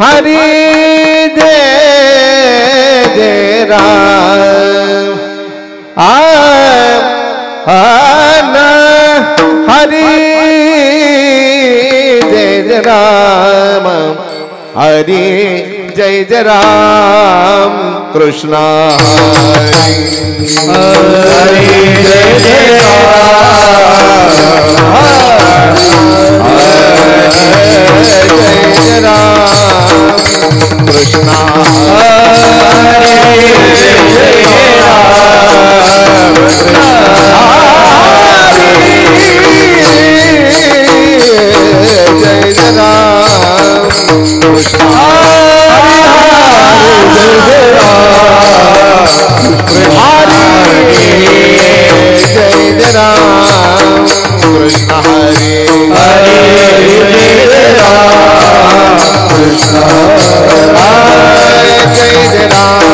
हरि जय जय राम हरि जय जय राम हरि जय जय राम कृष्ण हरि जय जय राम कृष्ण हरि जय जय राम जय जय राम कृष्ण जय जय राम कृष्ण हरे हरे जय राम कृष्ण जय जय राम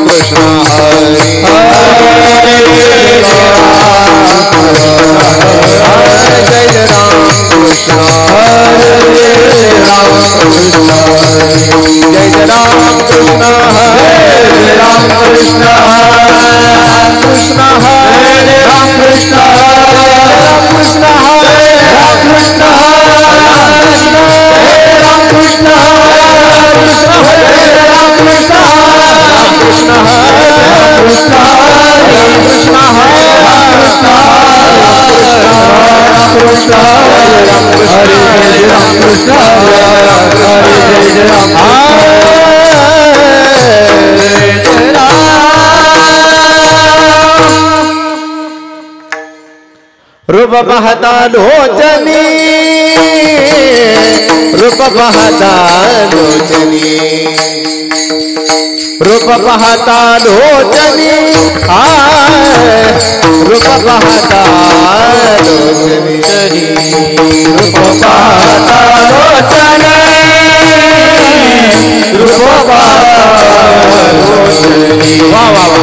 कृष्ण हरे हरे जय राम कृष्ण हरे जय राम कृष्ण जय जय राम कृष्ण हरे राम कृष्ण कृष्ण हरे राम कृष्ण राम कृष्ण हरे राम कृष्ण हरे राम कृष्ण कृष्ण हरे राम कृष्ण राम कृष्ण हरे कृष्ण राम कृष्ण हरे राम कृष्ण राम कृष्ण हरे राम कृष्ण हरे जय राम रूप बहता लोचनी रूप बहता लोचनी रूप बहता लोचनी रूप बहता लोचनी रूप बहता लोचनी रूप बहता लोचनी वाह वाह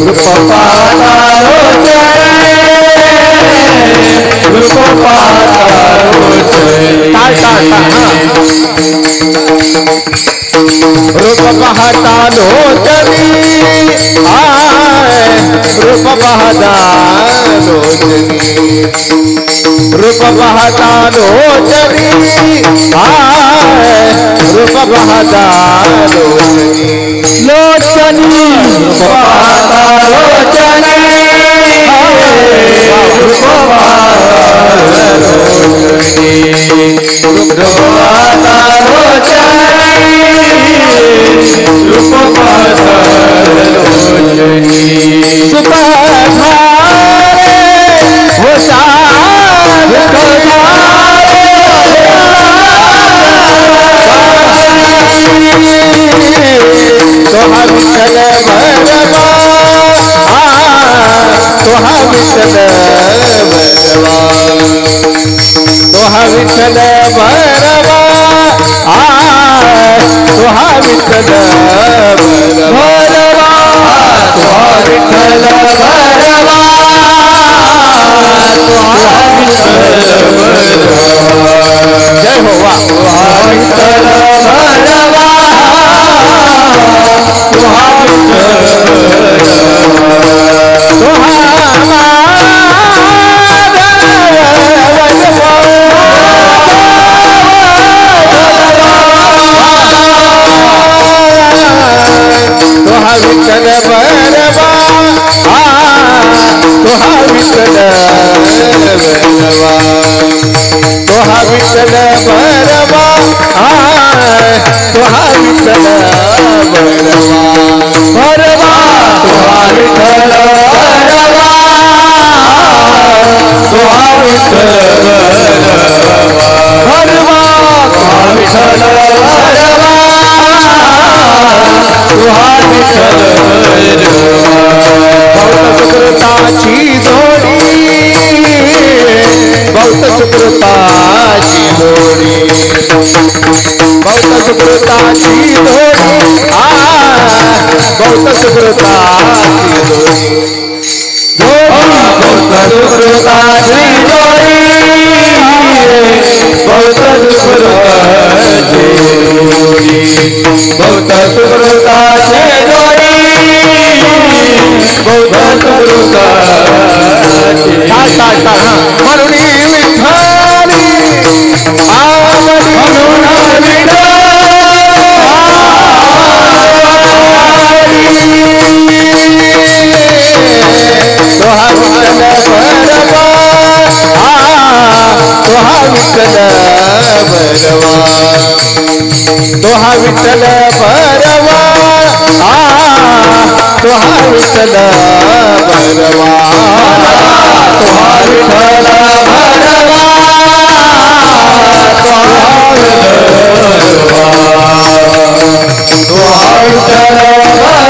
रूप बहता लोचनी रूप बहता लोचनी रूप बहता लोचनी रूप बहता लोचनी रूप बहता लोचनी लोचनी रूप बहता लोचनी रूप विठ्ठल भरवा तुहा विठ्ठल भरवा तुहा विठ्ठल भरवा तुहा विठ्ठल भरवा जय हो वा तुहा विठ्ठल भरवा तुहा विठ्ठल तुहा विठ्ठल भरवा तुहा विठ्ठल भरवा तुहा विठ्ठल भरवा तुहा विठ्ठल भरवा भरवा तुहा विठ्ठल भरवा तुहा विठ्ठल भरवा तुहा विठ्ठल भरवा तुहा विठ्ठल बहुत सुकृताची जोडी बहुत सुकृताची जोडी बहुत सुकृताची जोडी बहुत सुकृताची जोडी बहुत सुकृताची जोडी भक्त सुकृताचे जोडी भक्त सुकृताचे म्हणून विठ्ठली आवडी म्हणून तोहा विठ्ठल बरवा तोहा विठ्ठल बरवा तोहा विठ्ठल बरवा तोहा विठ्ठल बरवा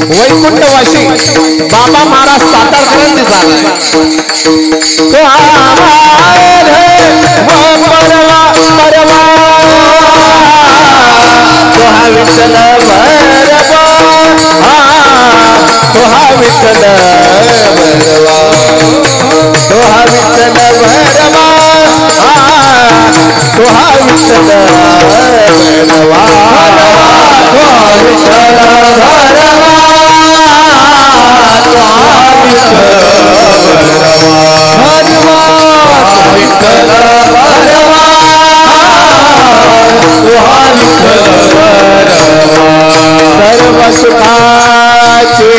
वैकुंठवासी बाबा महाराज सातारकरांनी झालाय तो परवा परवा तो हा विठ्ठल भरवा तो हा विठ्ठल भरवा तो हा विठ्ठल भरवा तो हा विठ्ठल भरवा तो हा विठ्ठल भरवा सर्व सुखाचे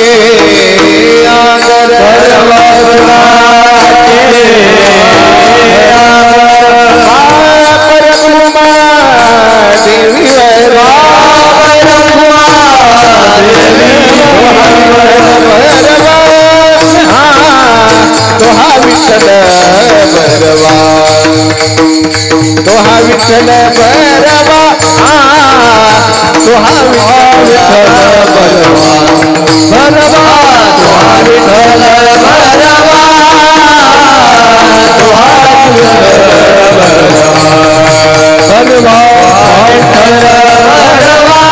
आगर सर्व सुखाचे परब्रह्मा देवी तो हा विठ्ठल बरवा तो हा विठ्ठल बरवा तो हा विठ्ठल बरवा बरवा तो हा विठ्ठल बरवा तो हा विठ्ठल बरवा बरवा विठ्ठल बरवा तो हा विठ्ठल बरवा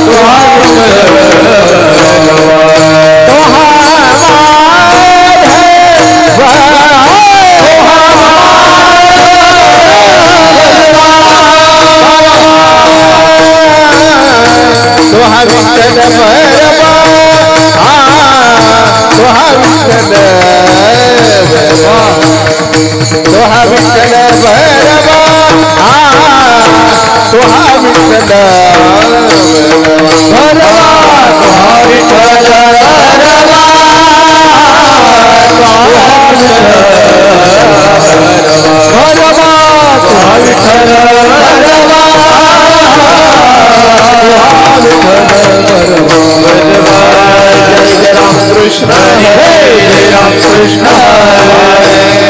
तो हा विठ्ठल भरवा तो हा विठ्ठल भरवा तो हा विठ्ठल भरवा तो हा विठ्ठल भरवा तो हा विठ्ठल भरवा तो हा विठ्ठल भरवा तो हा विठ्ठल भरवा जय राम कृष्ण जय राम कृष्ण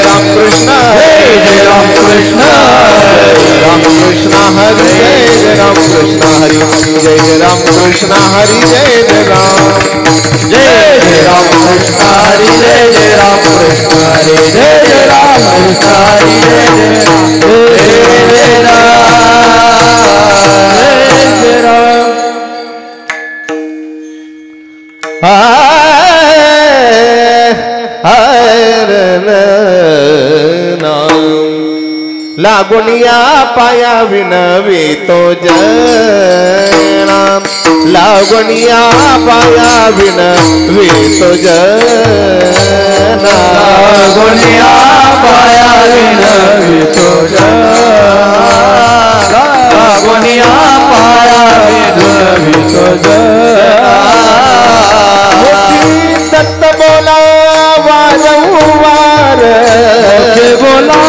राम कृष्ण जय राम कृष्ण राम कृष्ण हरि जय राम कृष्ण हरि जय राम कृष्ण हरि जय राम कृष्ण हरि जय राम कृष्ण हरि जय राम कृष्ण हरि जय राम लागुनिया पाया विनवी तो जना लागुनिया पाया विनवी तो जना लागुनिया पाया विनवी तो जना लागुनिया पाया विनवी तो जना दत्त बोला वारंवार बोला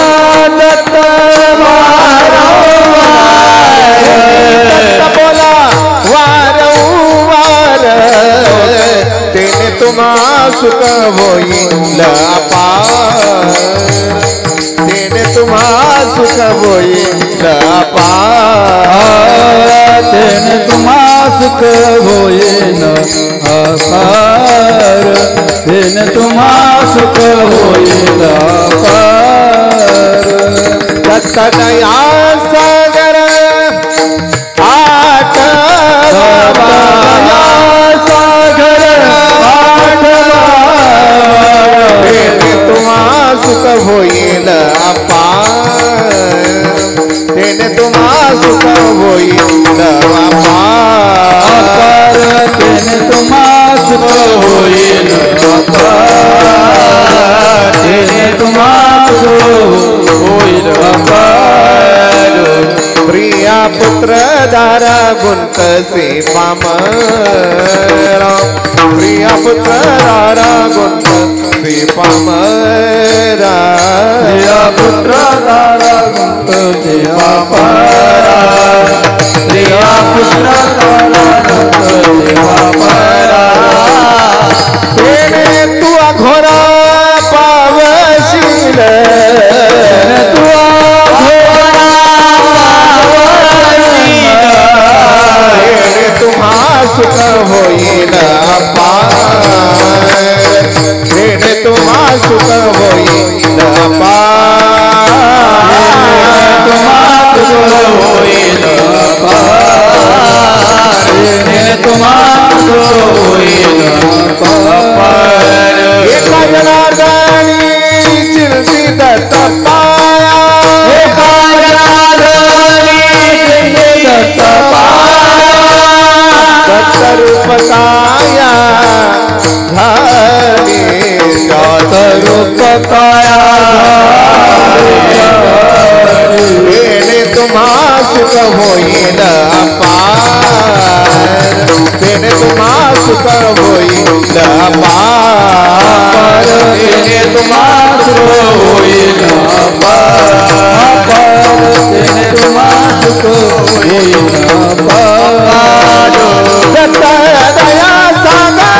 दत्त बोला वारंवार तेने तुम्हा सुख होईल अपार तेने तुम्हा सुख होईल अपार तेने तुम्हा सुख होईल अपार तेने तुम्हा सुख होईल अपार दत्त दया सागर सुख होईल अपार तेने तुम्हा सुख होईल अपार तेने तुम्हा सुख होईल अपार प्रिया पुत्र दारा गुंतसी पामरा प्रिया पुत्र दारा गुंतसी पामरा प्रिया पुत्र दारा गुंतसी पामरा प्रिया पुत्र दारा गुंतसी पामरा तेने तू अघोरा पावशील तू तुम्हा सुख होईल अपार तेने तुम्हा सुख होईल अपार तुम्हा सुख होईल अपार तेने तुम्हा सुख होईल अपार एका जनार्दनी चिंतित तपाया एका जनार्दनी चिंतित रूप काया झाली रूप काया तेने तुम्हा सुख होईल अपार तेने तुम्हा सुख होईल अपार तेने तुम्हा सुख होईल अपार तेने तुम्हा सुख होईल अपार दत्त दया सागर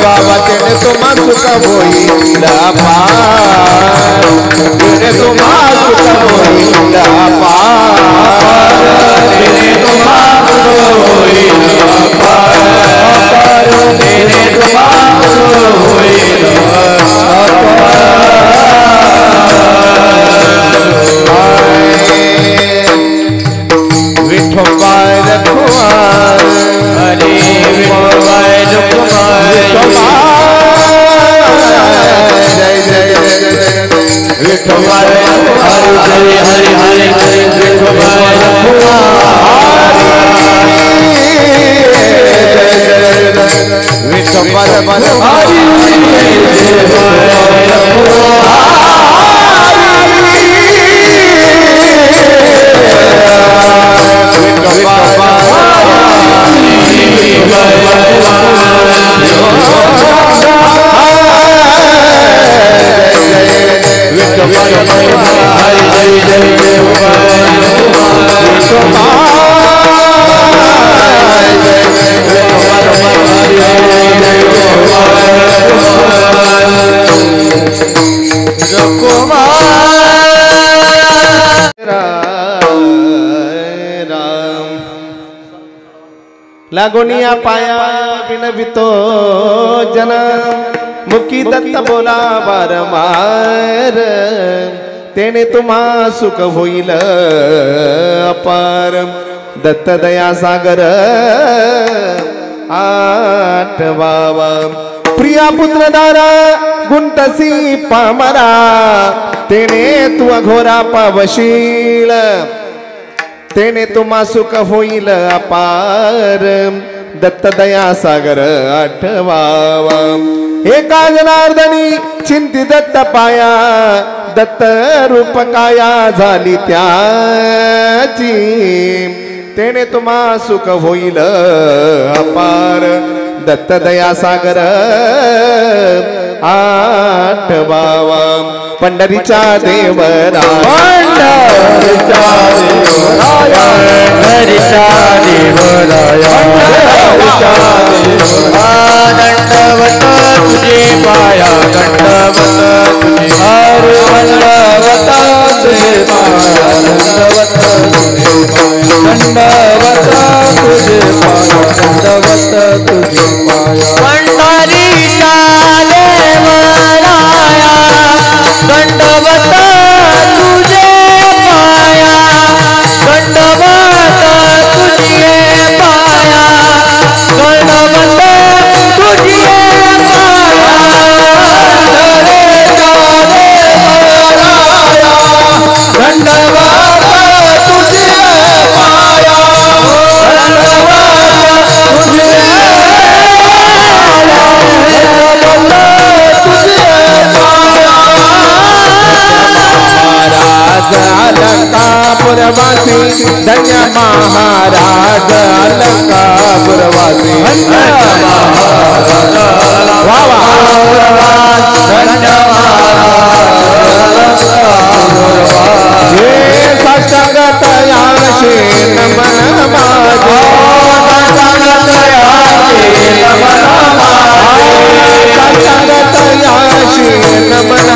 बाबा तेने तुम्हा सुख होईल अपार तेने तुम्हा सुख होईल अपार तेने तुम्हा सुख होईल अपार तेने तुम्हा सुख होईल विठोबाय रखवार हरे विठोबाय रखवार जय जय विठोबाय हरे हरे हरे हरे विठोबाय रखवार विठोबाय लागोनिया पाया बिनवितो जन्म मुखी दत्त बोला बारंबार तेने तुम्हा सुख होईल अपार दत्त दया सागर आठवावा प्रिया पुत्र दारा गुंतसी पामरा तेने तू अघोरा पावशील तेने तुम्हा सुख होईल अपार दत्त दया सागर आठवावा एका जनार्दनी चिंती दत्त पाया दत्त रूप काया झाली त्याची तेने तुम्हा सुख होईल अपार दत्त दया सागर आठवावा पंढरीच्या देवरा पंढरीच्या देवराया हरीच्या देवराया दंडवत तुझे पाया दंडवत तुझे हर दंडवत तुझे पाया दंडवत तुझे पाया दंडवत तुझे पाया दंडवत तुझे पाया पंढरीच्या देवराया दंडवत तुझे पाया दंडवत तुझे पाया दंडवत तुझे पुरवासी धन्य महाराज अलंकापुरवासी हे साष्टांगतयाशी नमन माझे साष्टांगतयाशी नमन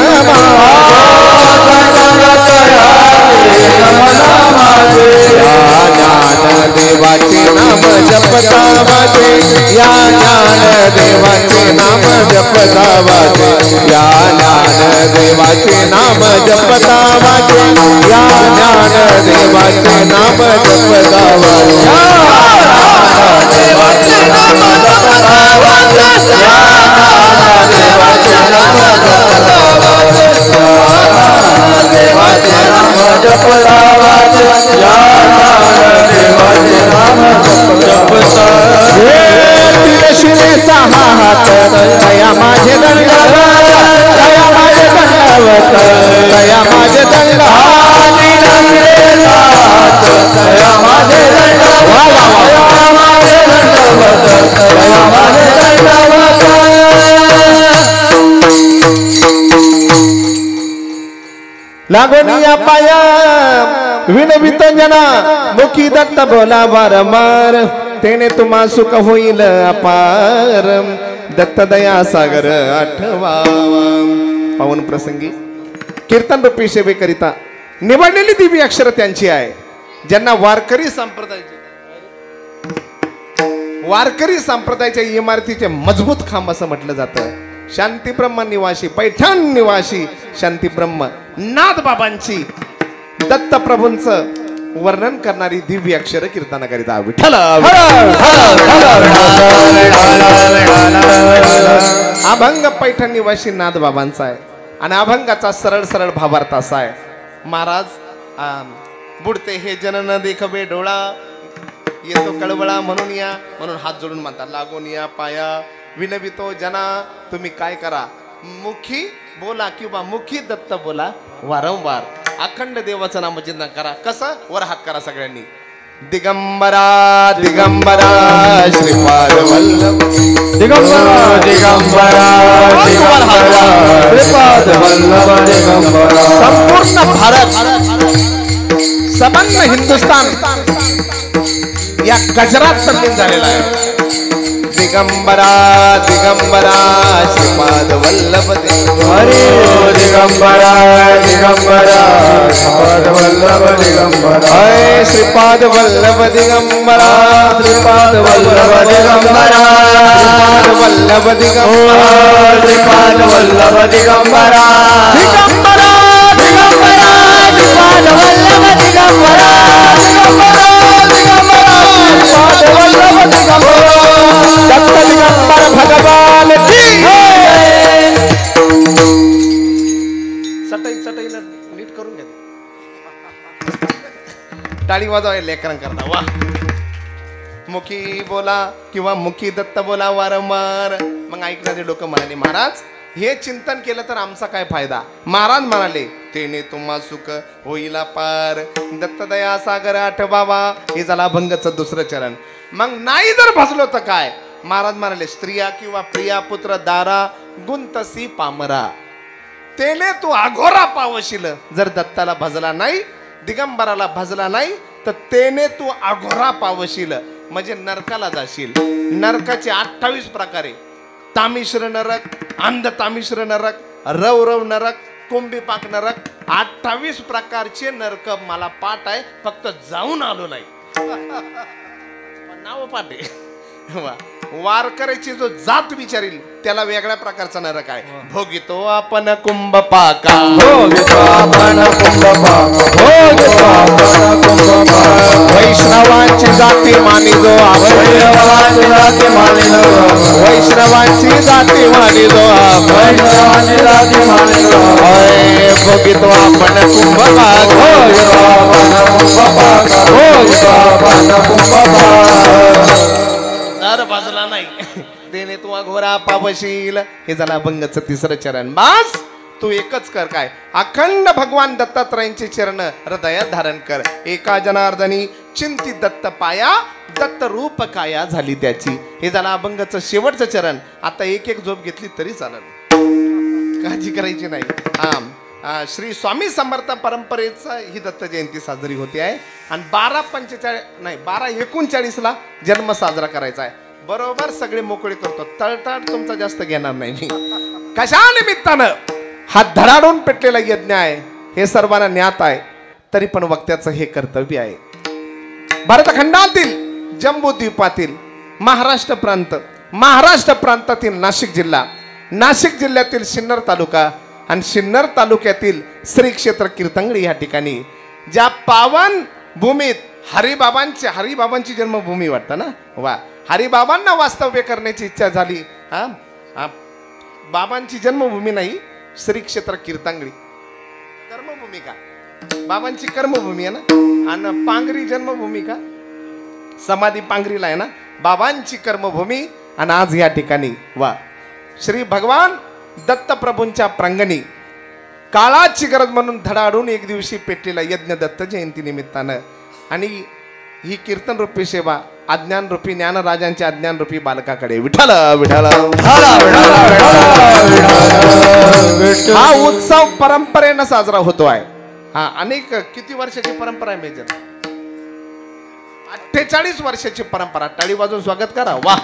देवाचे नाम जपता वाजे या ज्ञान देवाचे नाम जपता वाजे या ज्ञान देवाचे नाम जपता वाजे या ज्ञान देवाचे नाम जपता वाजे देवाचे नाम जपता वाजे या देवाचे नाम जपता वाजे देवाचे नाम जपता वाजे या देवाचे नाम जपता तिरशिरे सहा हात दया माझे दंडवत दया माझे दंडवत दया माझे दंडवत दया माझे लागोनिया पाया विनवित जना मुखी दत्त बोला वारंवार तेने तुम्हा सुख होईल अपार दत्त दया सागर आठवा पावन प्रसंगी कीर्तन रूपी सेवेकरिता निवडलेली दिव्य अक्षर त्यांची आहे ज्यांना वारकरी संप्रदायाच्या इमारतीचे मजबूत खांब असं म्हटलं जातं शांती ब्रह्म निवासी पैठण निवासी शांती ब्रह्म नाथ बाबांची दत्त प्रभूंचं वर्णन करणारी दिव्य अक्षर कीर्तनाकरिता विठ्ठल अभंग पैठण निवासी नाथ बाबांचा आहे आणि अभंगाचा सरळ सरळ भावार्थ असा आहे महाराज बुडते हे जन न देखवे डोळा येतो कळवळा म्हणून या म्हणून हात जोडून म्हणतात लागून या पाया विनवितो जना तुम्ही काय करा मुखी बोला किंवा मुखी दत्त बोला वारंवार अखंड देवाचं नाम चिंतन करा कसं वर हात करा सगळ्यांनी दिगंबरा दिगंबरा श्रीपाद वल्लभ दिगंबरा दिगंबरा श्रीपाद वल्लभ दिगंबरा संपूर्ण भारत संपूर्ण हिंदुस्तान या गजरात तल्लीन झालेला आहे दिगंबरा दिगंबरा श्रीपाद वल्लभ हरे दिगंबरा दिगंबरा श्रीपाद वल्लभ दिगंबरा हरे श्रीपाद वल्लभ दिगंबरा श्रीपाद वल्लभ दिगंबरा श्रीपाद वल्लभ दिगंबरा श्रीपाद वल्लभ दिगंबरा दिगंबरा दिगंबरा श्रीपाद वल्लभ दिगंबरा दिगंबरा दिगंबरा श्रीपाद वल्लभ दिगंबरा दत्त दिगंबर भगवान की सटई सटईला नीट करून घ्या टाळी वाजवा लेकरांकरता वा मुखी बोला किंवा मुखी दत्त बोला वारंवार मग ऐकणारे लोक म्हणाले महाराज हे चिंतन केलं तर आमचा काय फायदा महाराज म्हणाले तेने तुम्हा सुख होईला पार दत्त दया सागर आठवावा हे झाला अभंगाचं दुसरं चरण मग नाही जर भजलो तर काय महाराज म्हणाले स्त्रिया किंवा प्रिया पुत्र दारा गुंतसी पामरा तेने तू अघोरा पावशील जर दत्ताला भजला नाही दिगंबराला भजला नाही तर तेने तू अघोरा पावशील म्हणजे नरकाला जाशील नरकाचे 28 प्रकारे तामिश्र नरक अंध तामिश्र नरक रव नरक कुंभीपाक नरक 28 प्रकारचे नरक मला पाठ आहे फक्त जाऊन आलो नाही नाव पाठ आहे वारकऱ्याची जो जात विचारील त्याला वेगळ्या प्रकारचा नरक आहे भोगितो आपण कुंभपाका भोगितो आपण कुंभपाका भोगितो आपण कुंभपाका वैष्णवांची जाती मानी जो वैष्णवांची जाती मानी जो वैष्णवांची जाती मानी जो वैष्णवांची जाती मानी जो भोगितो आपण कुंभपाका भोगितो आपण कुंभपाका भोगितो आपण कुंभपाका बाजूला नाही तेने तू अघोरा पावशील हे झालं अभंगाचं तिसरं चरण बस तू एकच कर काय, अखंड भगवान दत्तात्रयांचे चरण हृदयात धारण कर. एका जनार्दनी चिंती दत्त पाया, दत्त रूप काया झाली त्याची. हे झालं अभंगाचं शेवटचं चरण. आता एक एक झोप घेतली तरी चालेल, काळजी करायची नाही. श्री स्वामी समर्थ परंपरेचा ही दत्त जयंती साजरी होते आहे आणि 12/39 जन्म साजरा करायचा आहे. बरोबर सगळे मोकळे करतो. तळतळ तुमचा जास्त घेणार नाही मी. कशा निमित्तानं हा धडाडून पेटलेला यज्ञ आहे हे सर्वांना ज्ञात आहे, तरी पण वक्त्याचं हे कर्तव्य आहे. भारतखंडातील जम्बूद्वीपातील महाराष्ट्र प्रांतातील नाशिक जिल्ह्यातील सिन्नर तालुका आणि सिन्नर तालुक्यातील श्री क्षेत्र कीर्तंगडी या ठिकाणी ज्या पावन भूमीत हरिबाबांची जन्मभूमी वाटतं ना. वा, हरिबाबांना वास्तव्य करण्याची इच्छा झाली. बाबांची जन्मभूमी नाही, श्री क्षेत्र कीर्तंगडी कर्मभूमी का, बाबांची कर्मभूमी आहे ना. आणि पांगरी जन्मभूमी का, समाधी पांगरीला आहे ना, बाबांची कर्मभूमी. आणि आज या ठिकाणी वा श्री भगवान दत्तप्रभूंच्या प्रांगणी काळाची गरज म्हणून धडाडून एक दिवशी पेटलेला यज्ञ दत्त जयंती निमित्तानं. आणि ही कीर्तन रूपी सेवा अज्ञान रूपी ज्ञानराजांच्या अज्ञान रूपी बालकाकडे विठ्ठल विठ्ठल हा उत्सव परंपरेनं साजरा होतो आहे. हा अनेक किती वर्षाची परंपरा आहे मेजर? 48 वर्षाची परंपरा. टाळी वाजून स्वागत करा. वा,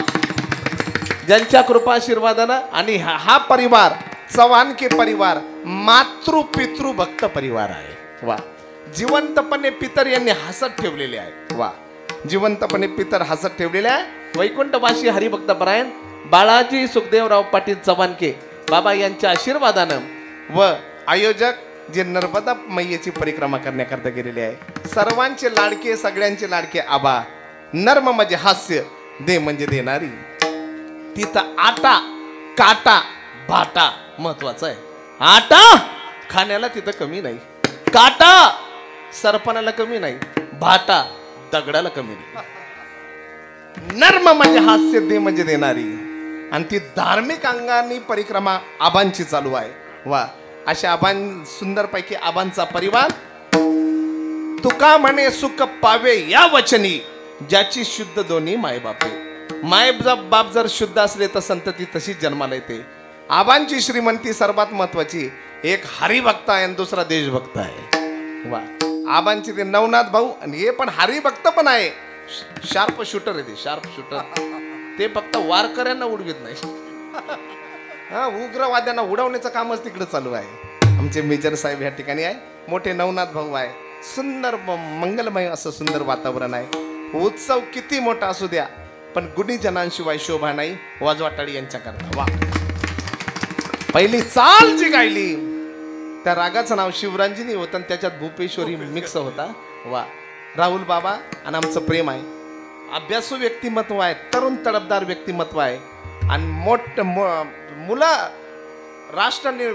ज्यांच्या कृपा आशीर्वादानं. आणि हा परिवार चव्हाणके परिवार मातृ पितृ भक्त परिवार आहे. वा, जिवंतपणे पितर यांनी हसत ठेवलेले आहे. वा, जिवंतपणे पितर हसत ठेवलेले आहे. वैकुंठवासी हरिभक्त परायण बाळाजी सुखदेवराव पाटील चव्हाणके बाबा यांच्या आशीर्वादानं व आयोजक जे नर्मदा मैयेची परिक्रमा करण्याकरता गेलेले आहे. सर्वांचे लाडके, सगळ्यांचे लाडके आबा. नर्म म्हणजे हास्य, दे म्हणजे देणारी. तिथं आटा काटा भाटा महत्वाचा आहे. आटा खाण्याला तिथं कमी नाही, काटा सरपणाला कमी नाही, भाटा दगडाला कमी नाही. नर्म म्हणजे हास्य, दे म्हणजे देणारी. आणि ती धार्मिक अंगाने परिक्रमा आबांची चालू आहे. वा, अशा सुंदर पैकी आबांचा परिवार. तुका म्हणे सुख पावे या वचनी, ज्याची शुद्ध दोन्ही मायबापे. बाप जर शुद्ध असले तर संतती तशीच जन्माला येते. आबांची श्रीमंती सर्वात महत्वाची. एक हरिभक्त आहे आणि दुसरा देशभक्त आहे. वा, आबांची ते नवनाथ भाऊ आणि हे पण हरिभक्त पण आहे. शार्प शूटर आहे ते, शार्प शूटर. ते फक्त वारकऱ्यांना उडवित नाही, उग्रवाद्यांना उडवण्याचं कामच तिकडे चालू आहे. आमचे मेजर साहेब या ठिकाणी आहे. मोठे नवनाथ भाऊ आहे. सुंदर मंगलमय असं सुंदर वातावरण आहे. उत्सव किती मोठा असू द्या पण गुणीजनांशिवाय शोभा नाही. वाजवा टाळी यांच्या करता. वा, पहिली चाल जी गायली त्या रागाचं नाव शिवरांजनी होतं आणि त्याच्यात भूपेश्वरी मिक्स होता. वा, राहुल बाबा आणि आमचं प्रेम आहे. अभ्यासू व्यक्तिमत्व आहे, तरुण तडफदार व्यक्तिमत्व आहे. आणि मुलं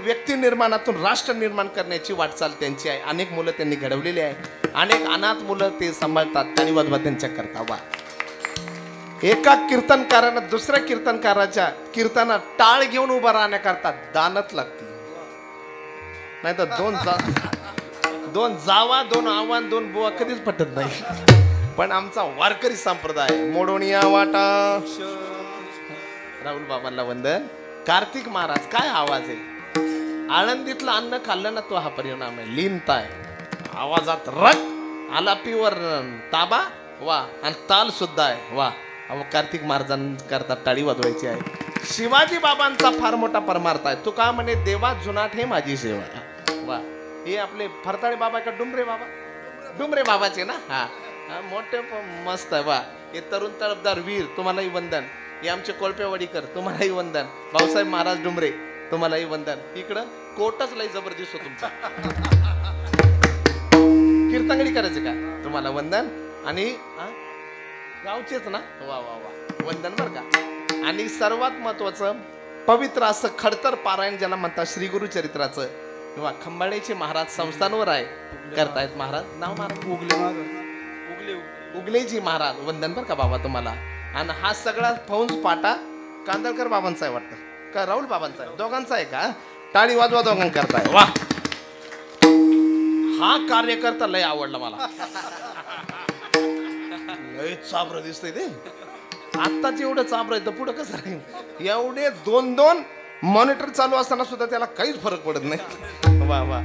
व्यक्ती निर्माणातून राष्ट्र निर्माण करण्याची वाटचाल त्यांची आहे. अनेक मुलं त्यांनी घडवलेली आहे. अनेक अनाथ मुलं ते सांभाळतात. टाळी वाजवा त्यांच्या करता. वा, एका कीर्तनकारानं दुसऱ्या कीर्तनकाराच्या कीर्तनात टाळ घेऊन उभा राहण्याकरता दानत लागते. नाही तर दोन जावा, दोन आव्हान, दोन बुवा कधीच पटत नाही. पण आमचा वारकरी संप्रदाय मोडोनिया वाटा. राहुल बाबांना वंदन. कार्तिक महाराज काय आवाज आहे. आळंदीतलं अन्न खाल्लं ना तो हा परिणाम आहे. लीनताय आवाजात रग, आलापीवर ताबा. वा, आणि ताल सुद्धा आहे. वा, कार्तिक महाराजांकरता टाळी वाजवायची आहे. शिवाजी बाबांचा फार मोठा परमार्थ आहे. तू का म्हणे देवा जुनाट हे माझी सेवा. वा, हे आपले फरताळे बाबा का डुमरे बाबाचे ना. हा, मोठे मस्त आहे. वा, हे तरुण तडफदार वीर तुम्हालाही वंदन. हे आमचे कोळपेवाडीकर तुम्हालाही वंदन. भाऊसाहेब महाराज डुमरे तुम्हालाही वंदन. इकडं कोटच लई जबरदस्त हो तुमचा. कीर्तनगडी करायचे का तुम्हाला वंदन. आणि गावचेच ना. वा वा वा, वंदन बर का. आणि सर्वात महत्वाचं पवित्र असं खडतर पारायण ज्याला म्हणतात श्री गुरु चरित्राचं किंवा खंबाळेचे महाराज संस्थांवर आहे करतायत. महाराज नाव महाराज उगलेजी महाराज वंदन बर का बाबा तुम्हाला. आणि हा सगळा फौज पाटा कांदळकर बाबांचा आहे वाटतं का राहुल बाबांचा आहे, दोघांचा आहे का. टाळी वाजवा दोघां करताय वा. हा कार्यकर्ता लय आवडला मला. लय चाबर दिसतंय ते. आत्ताच एवढं चाबर आहे तर पुढं कसं राहील. एवढे 2-2 मॉनिटर चालू असताना सुद्धा त्याला काहीच फरक पडत नाही. वा वा.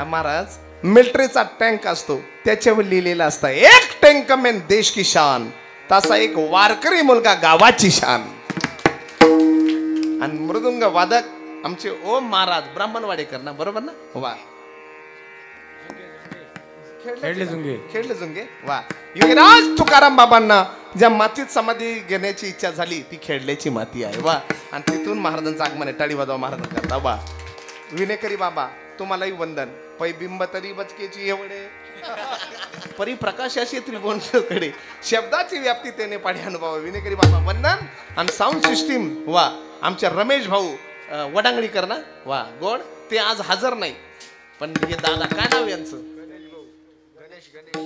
महाराज मिलिटरीचा टँक असतो त्याच्यावर लिहिलेलं असतं एक टँक में देश की शान, तसा एक वारकरी मुलगा गावाची शान. आणि मृदुंग वादक आमचे ओम महाराज ब्राह्मणवाडेकर ना, बरोबर ना. वा. खेळले जुंगे वा. युगराज तुकाराम बाबांना ज्या मातीत समाधी घेण्याची इच्छा झाली ती खेळल्याची माती आहे वा. आणि तिथून महाराजांचं आगमन आहे. टाळी वाजवा महाराज करता वा. विनेकरी बाबा तुम्हालाही वंदन. पै बिंब तरी बचकेची एवढे परी प्रकाशाशी त्रिभुवनकडे शब्दाची व्याप्ती त्याने पाढे अनुभव. विनेकरी बाबा वंदन. आणि साऊंड सिस्टीम वा आमच्या रमेश भाऊ वडांगणीकर ना वा गोड. ते आज हजर नाही पण हे दादा काय नाव यांचं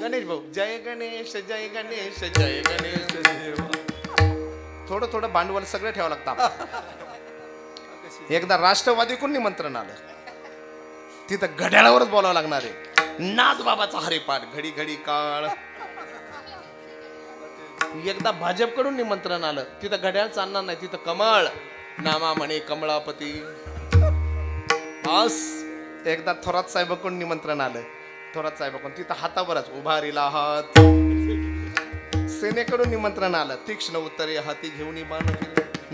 गणेश भाऊ. जय गणेश जय गणेश जय गणेश. थोडं थोडं भांडवल सगळं ठेवावं लागतं. एकदा राष्ट्रवादी कोण निमंत्रण आलं तिथं घड्याळावरच बोलावं लागणार आहे. नाथ बाबाचा हरिपाठ घडी घडी काळ. एकदा भाजपकडून निमंत्रण आलं तिथं घड्याळ चालणार नाही तिथं कमळ नामा म्हणे कमळापती. बस एकदा थोरात साहेबाकडून निमंत्रण आलं. थोरात साहेबाकडून तिथं हातावरच उभारीला हात. सेनेकडून निमंत्रण आलं तीक्ष्ण उत्तरे हाती घेऊन बाण.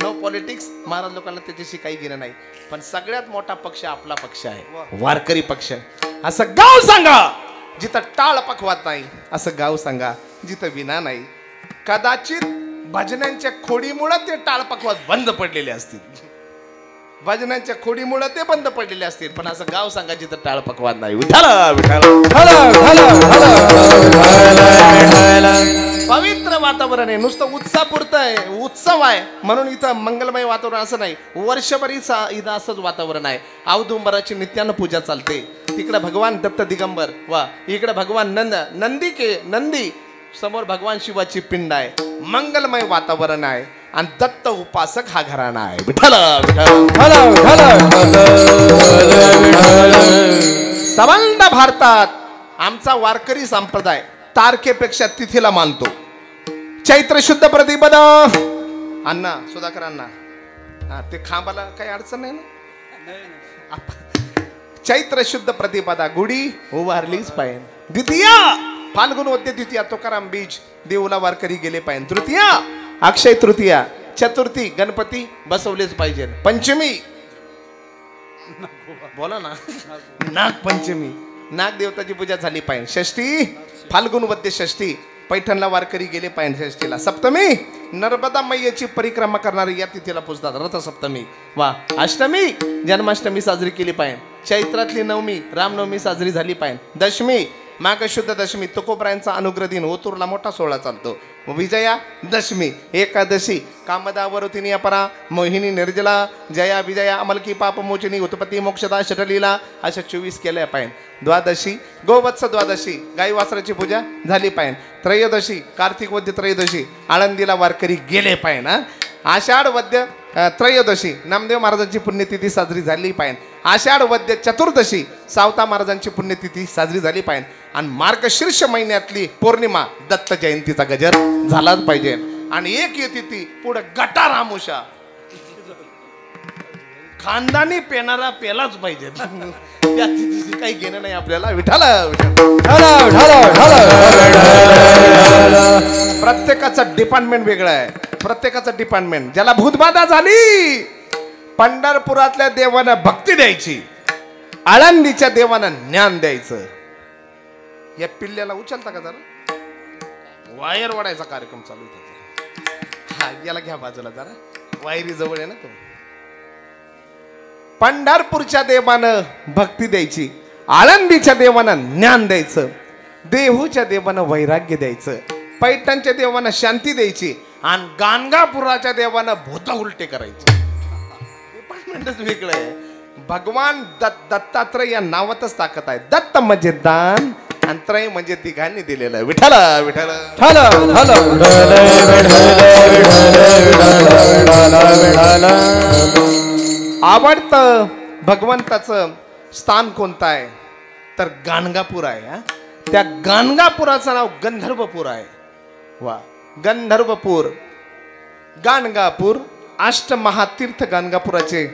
No politics. महाराज लोकांना त्याच्याशी काही घेणं नाही. पण सगळ्यात मोठा पक्ष आपला पक्ष आहे वारकरी पक्ष. असं गाव सांगा जिथं टाळ पकवात नाही. असं गाव सांगा जिथं विना नाही. कदाचित भजनांच्या खोडीमुळे ते टाळ पकवात बंद पडलेले असतील. भजनांच्या खोडीमुळे ते बंद पडलेले असतील पण असं गाव सांगा जिथं टाळ पकवात नाही. विठाला पवित्र वातावरण आहे. नुसतं उत्साह पुरतं आहे. उत्सव आहे म्हणून इथं मंगलमय वातावरण असं नाही. वर्षभर इथं असंच वातावरण आहे. औदुंबराची नित्यानं पूजा चालते. तिकडे भगवान दत्त दिगंबर वा. इकडे भगवान नंदी समोर भगवान शिवाची पिंड आहे. मंगलमय वातावरण आहे आणि दत्त उपासक हा घराणा आहे. सबंध भारतात आमचा वारकरी संप्रदाय तारखेपेक्षा तिथीला मानतो. चैत्र शुद्ध प्रतिपदा अण्णा सुधाकर अण्णा ते खांबाला काही अडचण नाही ना. चैत्र शुद्ध प्रतिपदा गुढी उभारलीच पाहिजे. द्वितीया फाल्गुन वद्य द्वितीया तुकाराम बीज देऊला वारकरी गेले पाहिजे. तृतीया अक्षय तृतीया. चतुर्थी गणपती बसवलेच पाहिजे. पंचमी बोला ना नागपंचमी नागदेवताची पूजा झाली पाहिजे. षष्ठी फाल्गुन वद्य षष्ठी पैठणला वारकरी गेले पाहिजे षष्ठीला. सप्तमी नर्मदा मैयाची परिक्रमा करणारी या तिथीला पुजतात रथसप्तमी वा. अष्टमी जन्माष्टमी साजरी केली पाहिजे. चैत्रातली नवमी रामनवमी साजरी झाली पाहिजे. दशमी माघ शुद्ध दशमी तुकोबरायांचा अनुग्रह दिन ओतूरला मोठा सोहळा चालतो. विजया दशमी एकादशी कामदावरुतिनी अपरा मोहिनी निर्जला जया विजया अमलकी पापमोचिनी उत्पत्ती मोक्षदा षटलीला अशा 24 केल्या पाहिजे. द्वादशी गोवत्स द्वादशी गाई वासराची पूजा झाली पाहिजे. त्रयोदशी कार्तिक वद्य त्रयोदशी आळंदीला वारकरी गेले पाहिजे ना. आषाढ वद्य त्रयोदशी नामदेव महाराजांची पुण्यतिथी साजरी झाली पाहिजे. आषाढ वद्य चतुर्दशी सावता महाराजांची पुण्यतिथी साजरी झाली पाहिजे. आणि मार्गशीर्ष महिन्यातली पौर्णिमा दत्त जयंतीचा गजर झालाच पाहिजे. आणि एक येते ती पुढे गटार आमुषा खानदानी पेनारा पेलाच पाहिजे. त्या तिथीची काही घेणं नाही आपल्याला. विठाला प्रत्येकाचं डिपार्टमेंट वेगळं आहे. प्रत्येकाचं डिपार्टमेंट. ज्याला भूतबाधा झाली पंढरपुरातल्या देवानं भक्ती द्यायची. आळंदीच्या देवानं ज्ञान द्यायचं. या पिल्ल्याला उचलता का जरा. वायर वाढायचा कार्यक्रम चालू आहे त्याचा. हा याला घ्या बाजूला जरा. वायरी जवळ आहे ना तो. पंढरपूरच्या देवानं भक्ती द्यायची. आळंदीच्या देवानं ज्ञान द्यायचं. देहूच्या देवानं वैराग्य द्यायचं. पैठणच्या देवानं शांती द्यायची. आणि गाणगापुराच्या देवानं भूत उलटे करायचे. डिपार्टमेंटच वेगळं आहे. भगवान दत्तात्रय या नावातच ताकद आहे. दत्त म्हणजे दान आणि त्रय म्हणजे तिघांनी दिलेलं. विठाला विठाला आवडतं भगवंताचं स्थान कोणतं आहे तर गाणगापूर आहे. हा, त्या गाणगापुराचं नाव गंधर्वपूर आहे. वा, गंधर्वपूर, गाणगापूर अष्टमहातीर्थ गाणगापुराचे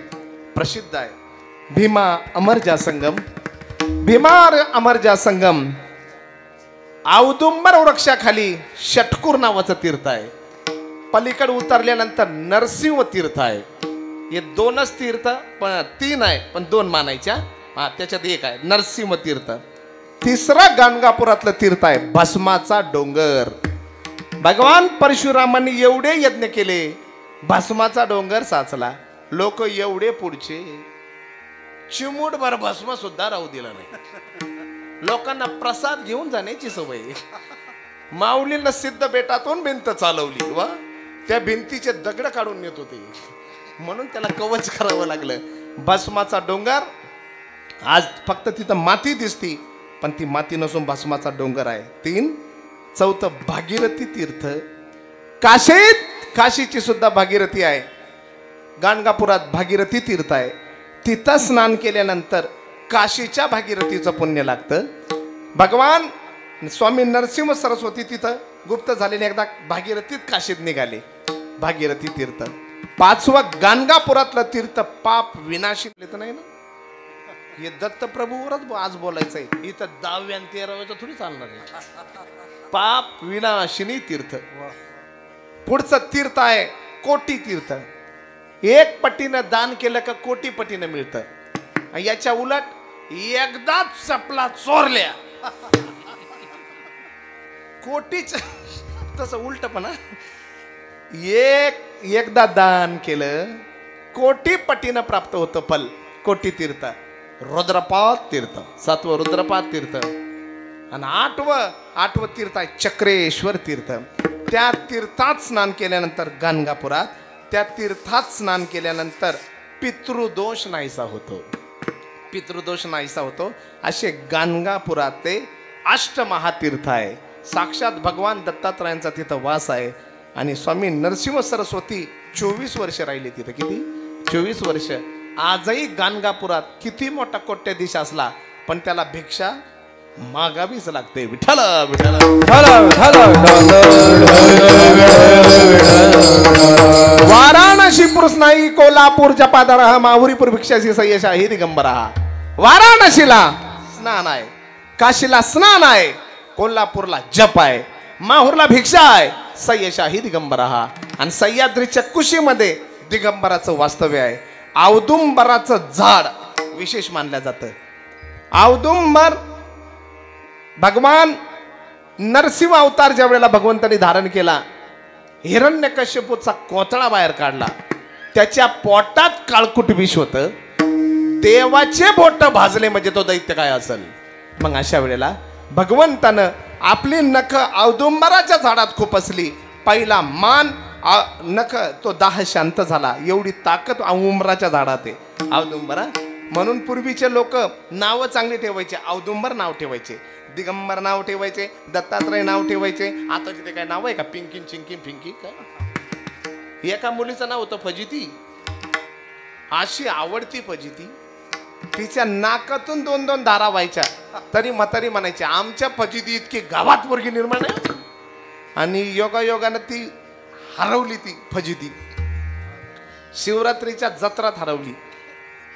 प्रसिद्ध आहे. भीमा अमरजा संगम, भीमार अमरजा संगम, औदुंबर वृक्षाखाली षटकूर नावाचं तीर्थ आहे. पलीकडे उतरल्यानंतर नरसिंह तीर्थ आहे. हे दोनच तीर्थ, पण तीन आहे पण दोन मानायच्या. हा, त्याच्यात एक आहे नरसिंह तीर्थ. तिसरा गाणगापुरातलं तीर्थ आहे भस्माचा डोंगर. भगवान परशुरामांनी एवढे यज्ञ केले, भस्माचा डोंगर साचला. लोक एवढे पुढचे, चिमूटभर भस्म सुद्धा राहू दिला नाही. लोकांना प्रसाद घेऊन जाण्याची सवय. माऊलींना सिद्ध बेटातून भिंत चालवली. वा, त्या भिंतीचे दगड काढून नेत होते, म्हणून त्याला कवच करावं लागलं. भस्माचा डोंगर, आज फक्त तिथं माती दिसती, पण ती माती नसून भस्माचा डोंगर आहे. तीन. चौथं भागीरथी तीर्थ, काशीत, काशीची सुद्धा भागीरथी आहे. गाणगापुरात भागीरथी तीर्थ आहे. तिथं स्नान केल्यानंतर काशीच्या भागीरथीचं पुण्य लागतं. भगवान स्वामी नरसिंह सरस्वती तिथं गुप्त झालेले एकदा भागीरथीत काशीत निघाले. भागीरथी तीर्थ. पाचवं गाणगापुरातलं तीर्थ पाप विनाशी तर नाही ना, हे दत्तप्रभूवरच आज बोलायचं आहे. इथं 10व्या आणि 13व्याचं थोडी चालणार आहे. पाप विनाशिनी तीर्थ. पुढचं तीर्थ आहे कोटी तीर्थ. एक पटीनं दान केलं का कोटी पटीनं मिळतं. याच्या उलट एकदाच चपला चोरल्या कोटीच, तसं उलट पण. एकदा दान केलं कोटी पटीनं प्राप्त होतं फल. कोटी तीर्थ. रुद्रपात तीर्थ, 7वं रुद्रपात तीर्थ. आणि 8वं तीर्थ आहे चक्रेश्वर तीर्थ. त्या तीर्थात स्नान केल्यानंतर गाणगापुरात, त्या तीर्थात स्नान केल्यानंतर पितृदोष नाहीसा होतो. पितृदोष नाहीसा होतो. असे गाणगापुरात ते अष्टमहातीर्थ आहे. साक्षात भगवान दत्तात्रयांचा तिथं वास आहे. आणि स्वामी नरसिंह सरस्वती 24 वर्ष राहिले तिथं. किती? 24 वर्ष. आजही गाणगापुरात किती मोठा कोट्याधीश असला पण त्याला भिक्षा मागावीच लागते. विठ्ठल विठ्ठल. वाराणसी पुरुष नाही, कोल्हापूर जपादर, माहुरीपूर भिक्षासी सय्यशाही दिगंबरा. वाराणसीला स्नान आहे, काशीला स्नान आहे, कोल्हापूरला जप आहे, माहूरला भिक्षा आहे, सय्यशाही दिगंबरा. आणि सह्याद्रीच्या कुशीमध्ये दिगंबराचं वास्तव्य आहे. औदुंबराचं झाड विशेष मानलं जातं. औदुंबर भगवान नरसिंह अवतार ज्या वेळेला भगवंतांनी धारण केला, हिरण्यकश्यपूचा कोथळा बाहेर काढला, त्याच्या पोटात काळकुट विष होतं. देवाचे बोट भाजले म्हणजे तो दैत्य काय असेल. मग अशा वेळेला भगवंतानं आपली नख औदुंबराच्या झाडात खुपसली. पहिला मान नख तो दाह शांत झाला. एवढी ताकद औदुंबराच्या झाडात आहे. औदुंबरा म्हणून पूर्वीचे लोक नावं चांगली ठेवायचे. औदुंबर नाव ठेवायचे, दिगंबर नाव ठेवायचे, दत्तात्रय नाव ठेवायचे. आता तिथे काय नाव आहे का? पिंकीन चिंकी फिंकी काय? एका मुलीचं नाव होतं फजिती. अशी आवडती फजिती, तिच्या नाकातून 2-2 धारा व्हायच्या. तरी म्हातारी म्हणायची आमच्या फजिती इतकी गावात पोरगी निर्माण आहे. आणि योगायोगानं ती हरवली. ती फजिती शिवरात्रीच्या जत्रात हरवली.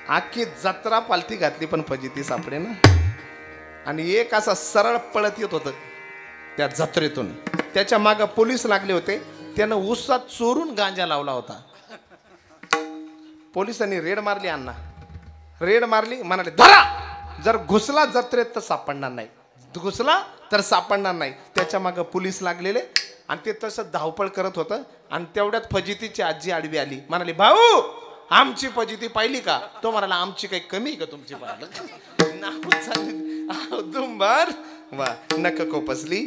आखी जत्रा पालथी घातली पण फजिती सापडे ना. आणि एक असा सरळ पळत येत होतं त्या जत्रेतून. त्याच्या मागं पोलीस लागले होते. त्यानं उसात चोरून गांजा लावला होता. पोलिसांनी रेड मारली. अण्णा रेड मारली, म्हणाले धरा. जर घुसला जत्रेत तर सापडणार नाही, घुसला तर सापडणार नाही. त्याच्या मागं पोलीस लागलेले आणि ते तसं धावपळ करत होतं. आणि तेवढ्यात फजितीची आजी आडवी आली. म्हणाली भाऊ आमची फजिती पाहिली का? तो म्हणाला आमची काही कमी का तुमची? पाहिलं नाव चालली औदुंबर. वा, नख कोपसली,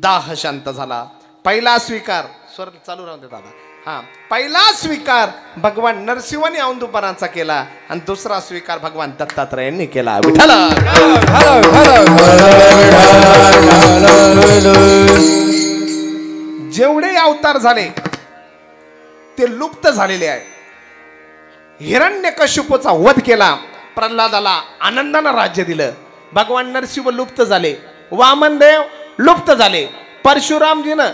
दाह शांत झाला. पहिला स्वीकार, स्वर चालू राहू दे दादा. हा, पहिला स्वीकार भगवान नरसिंहाने औदुंबराचा केला आणि दुसरा स्वीकार भगवान दत्तात्रयांनी केला. विठ्ठल. जेवढे अवतार झाले ते लुप्त झालेले आहे. हिरण्यकशिपूचा वध केला, प्रल्हादाला आनंदानं राज्य दिलं, भगवान नरसिंह लुप्त झाले, वामनदेव लुप्त झाले, परशुरामजीनं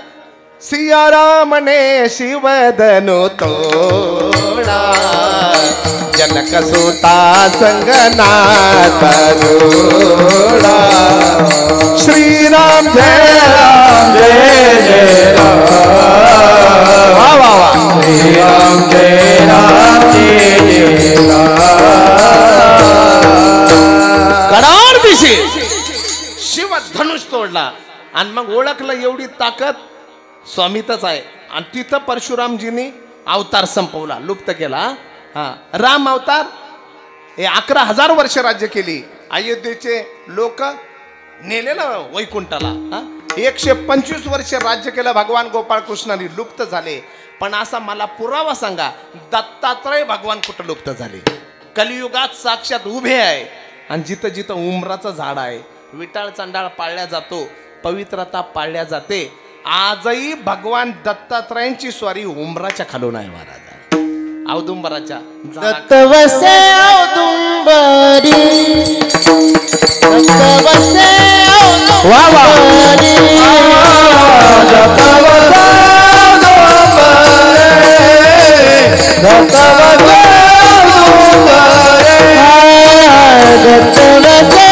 सियाराम ने शिवधनु तोडा, जनक सुता संगनाथ जोडा, श्रीराम जय राम जय जय राम, वा वा वा, श्रीराम जय राम जय जय राम. कराड दिशी शिव धनुष तोडला आणि मग ओळखलं एवढी ताकद स्वामीतच आहे. आणि तिथं परशुरामजींनी अवतार संपवला, लुप्त केला. हा राम अवतार हे 11,000 वर्ष राज्य केली. अयोध्येचे लोक नेलेलं वैकुंठाला. 125 वर्ष राज्य केलं भगवान गोपाळ कृष्णाने, लुप्त झाले. पण असा मला पुरावा सांगा, दत्तात्रय भगवान कुठं लुप्त झाले? कलियुगात साक्षात उभे आहे. आणि जिथं जिथं उमराचं झाड आहे, विटाळ चांडाळ पाळल्या जातो, पवित्रता पाळल्या जाते. आजही भगवान दत्तात्रयांची स्वारी उमराच्या खालून आहे महाराज, औदुंबराच्या. दत्त वसे औदुंबरी, दत्त वसे वा वा, दत्त वसे औदुंबरे, दत्त वसे औदुंबरे, दत्त वसे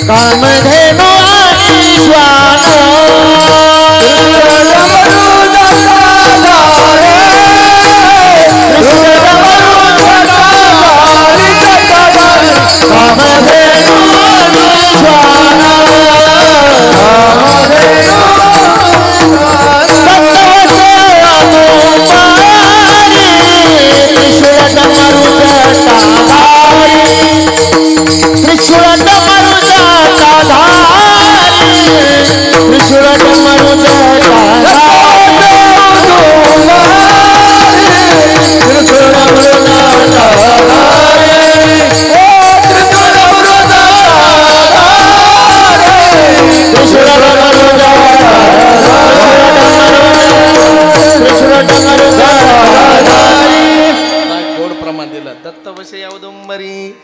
कामधेनु आणि श्वान,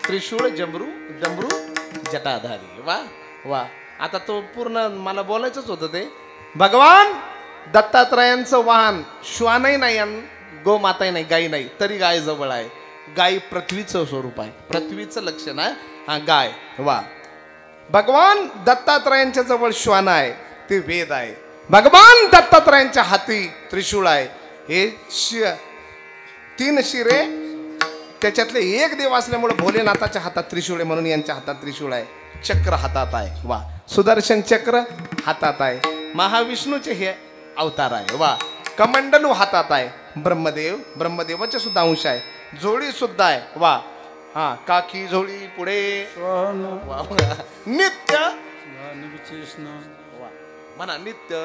त्रिशूळ जमरू डमरू जटाधारी. वा वा. आता तो पूर्ण मला बोलायचंच होतं ते. भगवान दत्तात्रयांचं वाहन श्वानही नाही आणि गोमाताही नाही, गाई नाही, तरी गाय जवळ आहे. गाय पृथ्वीचं स्वरूप आहे, पृथ्वीचं लक्षण आहे हा गाय. वा. भगवान दत्तात्रयांच्या जवळ श्वान आहे, ते वेद आहे. भगवान दत्तात्रयांच्या हाती त्रिशूळ आहे. हे 3 शिरे, त्याच्यातले एक देव असल्यामुळे भोलेनाथाच्या हातात त्रिशूळ आहे, म्हणून यांच्या हातात त्रिशूळ आहे. चक्र हातात आहे. वा. सुदर्शन चक्र हातात आहे. महाविष्णूचे हे अवतार आहे. वा. कमंडलू हातात आहे. ब्रह्मदेव, ब्रह्मदेवाचे सुद्धा अंश आहे. झोळी सुद्धा आहे. वा. हा काकी झोळी पुढे नित्य म्हणा नित्य.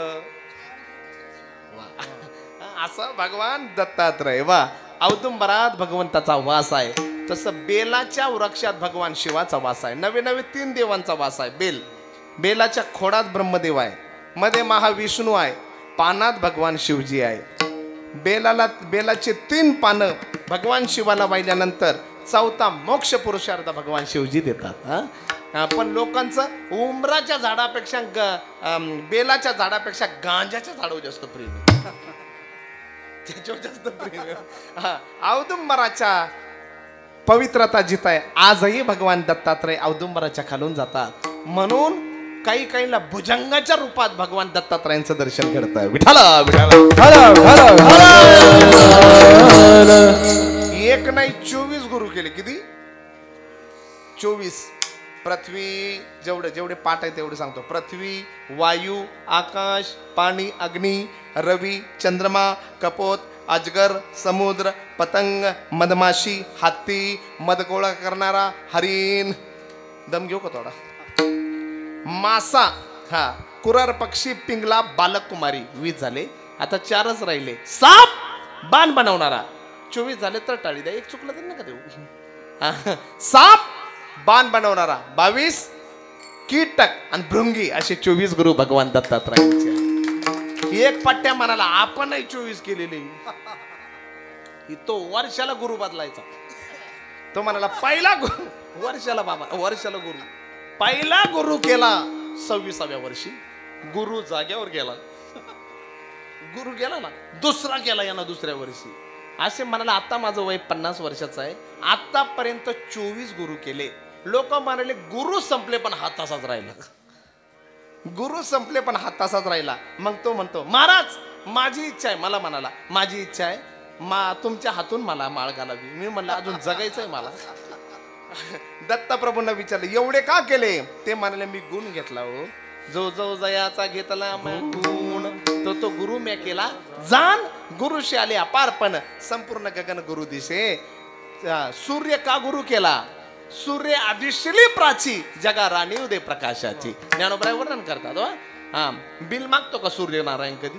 असं भगवान दत्तात्रय. वा. औदुंबरात भगवंताचा वास आहे. तसं बेलाच्या वृक्षात भगवान शिवाचा वास आहे. नवे 3 देवांचा वास आहे. बेलाच्या खोडात ब्रह्मदेव आहे, मध्ये महाविष्णू आहे, पानात भगवान शिवजी आहे. बेलाचे 3 पानं भगवान शिवाला वाहिल्यानंतर 4था मोक्ष पुरुषार्थ भगवान शिवजी देतात. पण लोकांचं उमराच्या झाडापेक्षा बेलाच्या झाडापेक्षा गांजाच्या झाडावर जास्त प्रेम आहे. त्याच्यावर जास्त प्रेम आहे. औदुंबराच्या पवित्रता जिथं आहे, आजही भगवान दत्तात्रय औदुंबराच्या खालून जातात. म्हणून काहीला भुजंगाच्या रूपात भगवान दत्तात्रयांचं दर्शन घडतं. विठाला विठाला. एक नाही 24 गुरु केले. किती? 24. पृथ्वी जेवढे पाठ आहे तेवढे सांगतो. पृथ्वी, वायू, आकाश, पाणी, अग्नी, रवी, चंद्रमा, कपोत, अजगर, समुद्र, पतंग, मधमाशी, हत्ती, मध गोळा करणारा हरिण, दम घेऊ का थोडा, मासा, हा, कुरार पक्षी, पिंगला, बालक कुमारी 20 झाले. आता 4च राहिले. साप, बाण बनवणारा 24 झाले. तर टाळी द्या, एक चुकलं तर नका देऊ. साप, बाण बनवणारा 22, कीटक आणि भृंगी असे 24 गुरु भगवान दत्तात्रयांचे. एक पट्ट्या म्हणाला आपणही 24 केलेले. तो वर्षाला गुरु बदलायचा. तो म्हणाला पहिला गुरु वर्षाला, बाबा वर्षाला गुरु, पहिला गुरु केला 26व्या वर्षी. गुरु जाग्यावर गेला, गुरु गेला ना. दुसरा केला यानं दुसऱ्या वर्षी. असे म्हणाला आता माझं वय 50 वर्षाचं आहे, आतापर्यंत 24 गुरु केले. लोक म्हणाले गुरु संपले पण हा तसाच राहिला. गुरु संपले पण हा तसाच राहिला. मग तो म्हणतो महाराज माझी इच्छा आहे. मला म्हणाला माझी इच्छा आहे तुमच्या हातून मला माळ घालावी. मी म्हणलं अजून जगायचंय मला. दत्तप्रभूंना विचारलं एवढे का केले. ते म्हणाले मी गुण घेतला हो. जो जो जयाचा घेतला गुण तो गुरु मी केला. जाण गुरुशी आले अपारपण संपूर्ण गगन गुरु दिसे. सूर्य का गुरु केला. सूर्य आदिशली प्राची जगा राणी उदय प्रकाशाची. ज्ञानोबराय वर्णन करतात. हा, बिल मागतो का सूर्यनारायण कधी.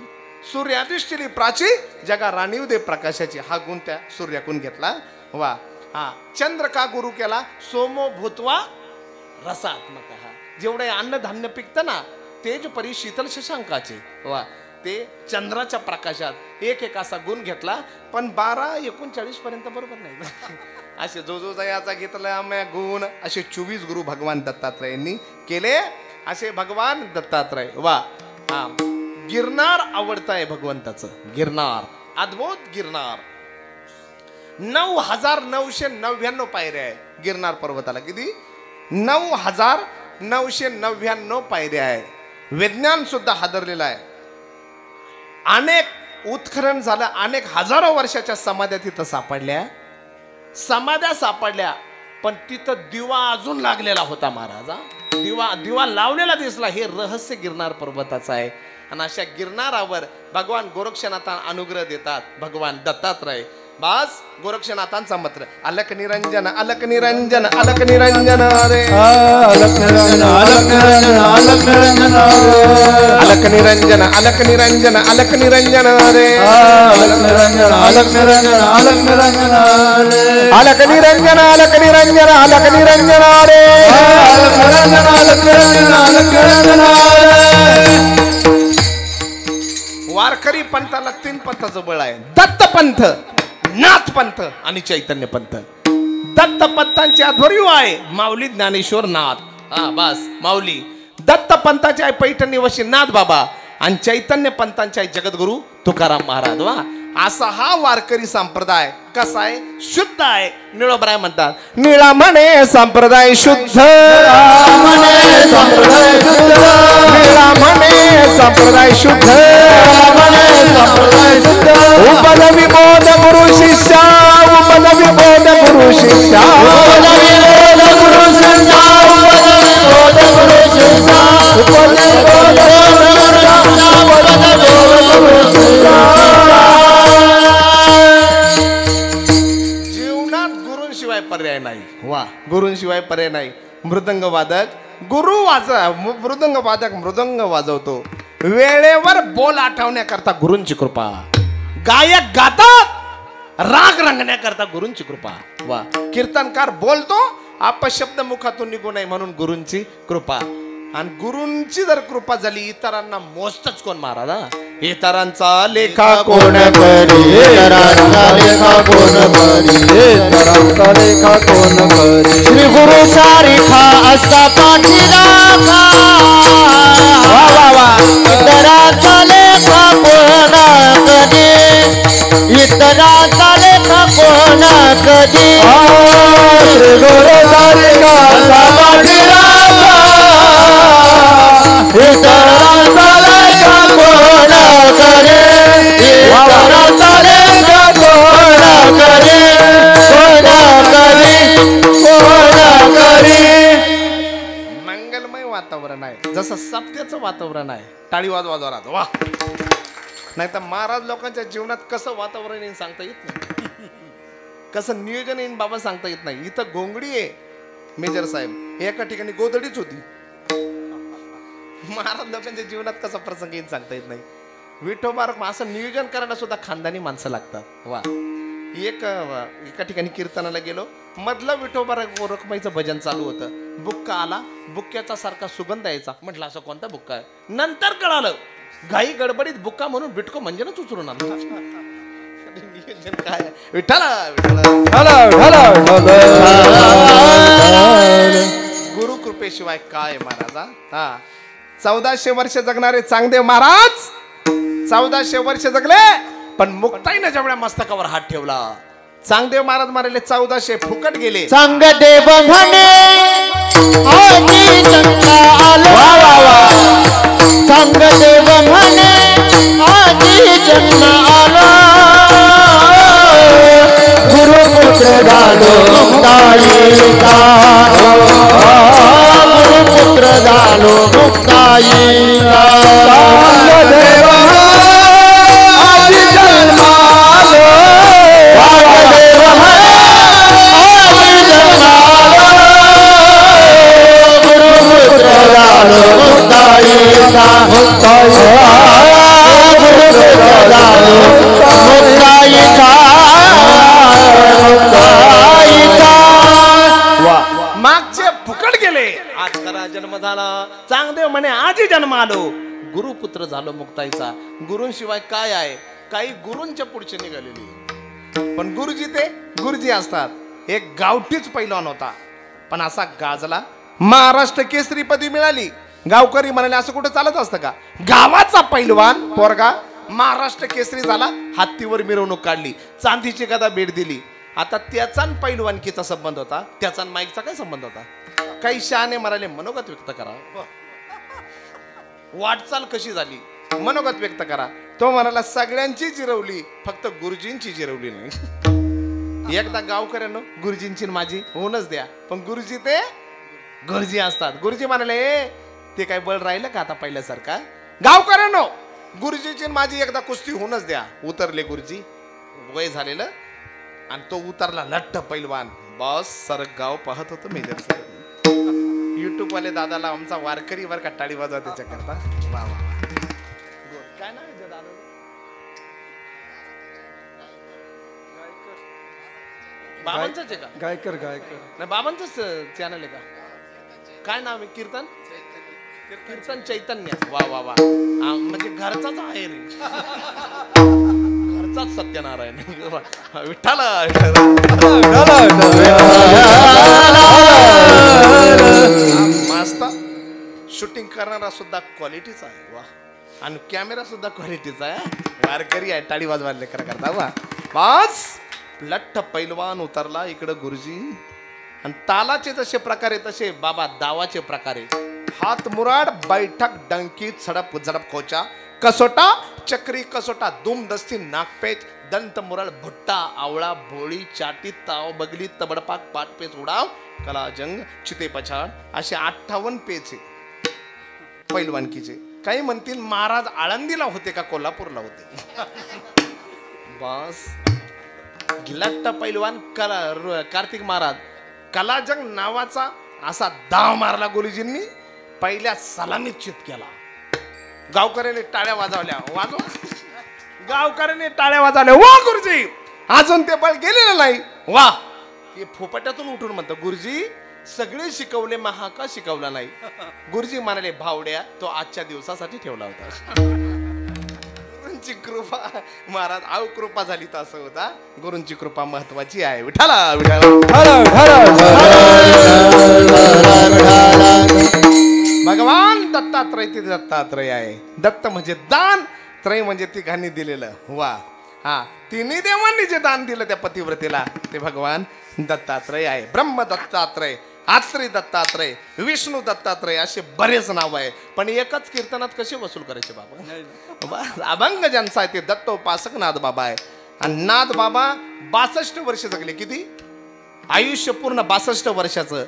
सूर्य आदिशली प्राची जगा राणी उदय प्रकाशाची. हा गुण त्या सूर्याकून घेतला. वा. हा, चंद्र का गुरु केला. सोमो भूतवा रसात्मक. जेवढे अन्नधान्य पिकतं ना तेज परी शीतल शशांकाचे. वा. ते चंद्राच्या प्रकाशात एक असा गुण घेतला. पण 12-39 पर्यंत बरोबर नाही. असे जो जो जयाचा घेतला गुण असे 24 गुरु भगवान दत्तात्रयांनी केले. असे भगवान दत्तात्रय. वा. हा, गिरनार आवडत आहे भगवंताचं. गिरनार अद्भुत गिरनार 9,999 पायऱ्या आहे. गिरनार पर्वताला किती 9,999 पायऱ्या आहे. विज्ञान सुद्धा हादरलेलं आहे. अनेक उत्खनन झालं. अनेक हजारो वर्षाच्या समाध्या तिथं सापडल्या. समाध्या सापडल्या पण तिथं दिवा अजून लागलेला होता महाराज. दिवा लावलेला दिसला. हे रहस्य गिरनार पर्वताचं आहे. आणि अशा गिरनारावर भगवान गोरक्षनाथ अनुग्रह देतात. भगवान दत्तात्रय बास गोरक्षनाथांचा मंत्र अलक निरंजन अलक निरंजन अलक निरंजन रे अलक निरंजन अलक निरंजन अलक निरंजन अलक निरंजन अलक निरंजन अलक निरंजन रे अलक निरंजन अलक निरंजन अलक निरंजन अलक निरंजन अलक निरंजन अलक निरंजन रे अलक निरंजन अलक निरंजन अलक निरंजन. वारकरी पंथाला 3 पंथाचं बळ आहे. दत्त पंथ, नाथ पंथ आणि चैतन्य पंथ. दत्त पंथांचे अध्वर्यू आहे माऊली ज्ञानेश्वर नाथ. हा बस माऊली. दत्त पंथाचे आहे पैठणीवशी नाथ बाबा आणि चैतन्य पंथांचे आहे जगद्गुरु तुकाराम महाराज. वा. असा हा वारकरी संप्रदाय कसा आहे. शुद्ध आहे. निळोबराय म्हणतात निळा म्हणे संप्रदाय शुद्ध. निळा म्हणे संप्रदाय शुद्ध. उपद विबोध गुरु शिष्या उपद विबोध गुरु शिष्या उपद विबोध गुरु शिष्या उपद विबोध गुरु शिष्या उपद विबोध गुरु शिष्या. जीवनात गुरूंशिवाय पर्याय नाही. वा. गुरूंशिवाय पर्याय नाही. मृदंग वादक मृदंग वादक मृदंग वाजवतो. वेळेवर बोल आठवण्याकरता गुरूंची कृपा. गायक गातात राग रंगण्याकरता गुरूंची कृपा. वा. कीर्तनकार बोलतो अपशब्द मुखातून निघू नये म्हणून गुरूंची कृपा. आणि गुरूंची जर कृपा झाली इतरांना मोजतच कोण महाराज. इतरांचा लेखा कोण करी. इतरांचा लेखा कोण करी. इतरांचा लेखा कोण करी. श्री गुरु सारिखा असा पाठीराखा. इतरांचा लेखा कोण कधी. इतरांचा लेखा कोण कधी. श्री गुरु सारिखा असा पाठीराखा. इतरांचा लेखा कोण कधी. इतरांचा लेखा कोण कधी. कोण कधी. कोण कधी. मंगलमय वातावरण आहे जसं सप्त्याचं वातावरण आहे. टाळी वाजवा जोरात. वा. नाही तर महाराज लोकांच्या जीवनात कसं वातावरण येईन सांगता येत नाही, कसं नियोजन येईन बाबा सांगता येत नाही. इथं घोंगडी आहे मेजर साहेब, एका ठिकाणी गोदडीच होती. महाराज लोकांच्या जीवनात कसा प्रसंग येईन सांगता येत नाही. विठोबा असं नियोजन करायला सुद्धा खानदानी माणसं लागतात. वा एका ठिकाणी कीर्तनाला गेलो, मधलं विठोबा रखमाईचं भजन चालू होतं. बुक्का आला, बुक्क्याचा सारखा सुगंध यायचा. म्हटलं असं कोणता बुक्का आहे, नंतर कळालं घाई गडबडीत बुक्का म्हणून बिटको म्हणजेच उचलून आलो. नियोजन काय विठ्ठला गुरु कृपेशिवाय काय महाराजा. हा 1400 वर्ष जगणारे चांगदेव महाराज 1400 वर्ष जगले, पण मुक्ताईनं जेवढ्या मस्तकावर हात ठेवला. चांगदेव महाराज मारले 1400 फुकट गेले. चांगदेव म्हणे आजी जन्मा आलो, चांगदेव म्हणे आजी जन्मा आलो, गुरुपुत्र झालो मुक्ताईचा, गुरुपुत्र झालो मुक्ताईचा. चांगदेव आजी जन्मा आलो, चांगदेव म्हणे आजी जन्मा आलो, गुरुपुत्र झालो मुक्ताईचा, गुरुपुत्र झालो मुक्ताईचा, मुक्ताईचा. मागचे फुकट गेले, आज खरा जन्म झाला. चांगदेव म्हणे आजी जन्म आलो, गुरुपुत्र झालो मुक्ताईचा. गुरूंशिवाय काय आहे, काही गुरूंच्या पुढचे निघालेली. पण गुरुजी ते गुरुजी असतात. एक गावठीच पैलवान होता, पण असा गाजला, महाराष्ट्र केसरी पदवी मिळाली. गावकरी म्हणाले असं कुठं चालत असतं का, गावाचा पैलवान पोरगा महाराष्ट्र केसरी झाला, हत्तीवर मिरवणूक काढली, चांदीची गदा भेट दिली. आता त्याचा पैलवानकीचा संबंध होता, त्याचा माईकचा काय संबंध होता. काही शहाणे म्हणाले मनोगत व्यक्त करा, वाटचाल कशी झाली मनोगत व्यक्त करा. तो म्हणाला सगळ्यांची जिरवली, फक्त गुरुजींची जिरवली नाही. एकदा गावकऱ्यांनो गुरुजींची माझी होऊनच द्या, पण गुरुजी ते गुरुजी असतात. गुरुजी म्हणाले ते काय बळ राहिलं का आता पहिल्यासारखा. गावकऱ्यांनो गुरुजीची माझी एकदा कुस्ती होऊनच द्या. उतरले गुरुजी, वय झालेलं, आणि तो उतरला लठ्ठ पैलवान. बॉस सर गाव पाहत होतं मेजर साहेब. युट्यूब वाले दादाला आमचा वारकरी वर टाळी वाजवा त्याच्याकरता. वा वा काय नाव आहे दादा, बाबांचंच आहे का. गायकर नाही बाबांचंच चॅनल आहे का, काय नाव आहे. कीर्तन कीर्तन चैतन्य. वा वा वा म्हणजे घरचाच आहे रे, घरचाच सत्यनारायण. विठ्ठला मस्त शूटिंग करणारा सुद्धा क्वालिटीचा आहे. वा आणि कॅमेरा सुद्धा क्वालिटीचा आहे. वारकरी आहे, टाळी वाजवायला लेकरा करता. वा पाच लठ्ठ पैलवान उतरला इकडं गुरुजी, आणि तालाचे जसे प्रकारे तसे बाबा दावाचे प्रकारे. हात मुराड, बैठक, डंकी, झडप झडप खोचा, कसोटा, चक्री कसोटा, दुम दस्ती, नागपेच, दंत मुरळ, भुट्टा, आवळा, भोळी, चाटी, ताव, बगली, तबडपाक, पाटपेच, उडाव, कलाजंग, चिते पछाड, असे 58 पेच पैलवानकीचे. काही म्हणतील महाराज आळंदीला होते का कोल्हापूरला होते. बस लट्ट पैलवान कार्तिक महाराज कलाजंग नावाचा असा दाव मारला गुरुजींनी. पहिल्या सलामीत चित केला. गावकऱ्याने टाळ्या वाजवल्या, वाजवा. गावकऱ्याने टाळ्या वाजवल्या. वा गुरुजी, अजून ते बळ गेलेलं नाही. वा हे फोपट्यातून उठून म्हणतो गुरुजी सगळे शिकवले, महा का शिकवला नाही. गुरुजी म्हणाले भावड्या तो आजच्या दिवसासाठी ठेवला होता. गुरूंची कृपा महाराज आव कृपा झाली तर असं होता. गुरूंची कृपा महत्वाची आहे. विठाला भगवान दत्तात्रय ते दत्तात्रय आहे. दत्त म्हणजे दान, त्रय म्हणजे तिघांनी दिलेलं. वा हा तिन्ही देवांनी जे दान दिलं त्या पतिव्रतेला ते भगवान दत्तात्रय आहे. ब्रह्म दत्तात्रय, आत्री दत्तात्रय, विष्णू दत्तात्रय असे बरेच नाव आहे. पण एकच कीर्तनात कसे वसूल करायचे बाबा. अभंग ज्यांचा आहे ते दत्तोपासक नाथ बाबा आहे. आणि नाथ बाबा 62 वर्ष जगले. किती आयुष्य पूर्ण 62 वर्षाचं.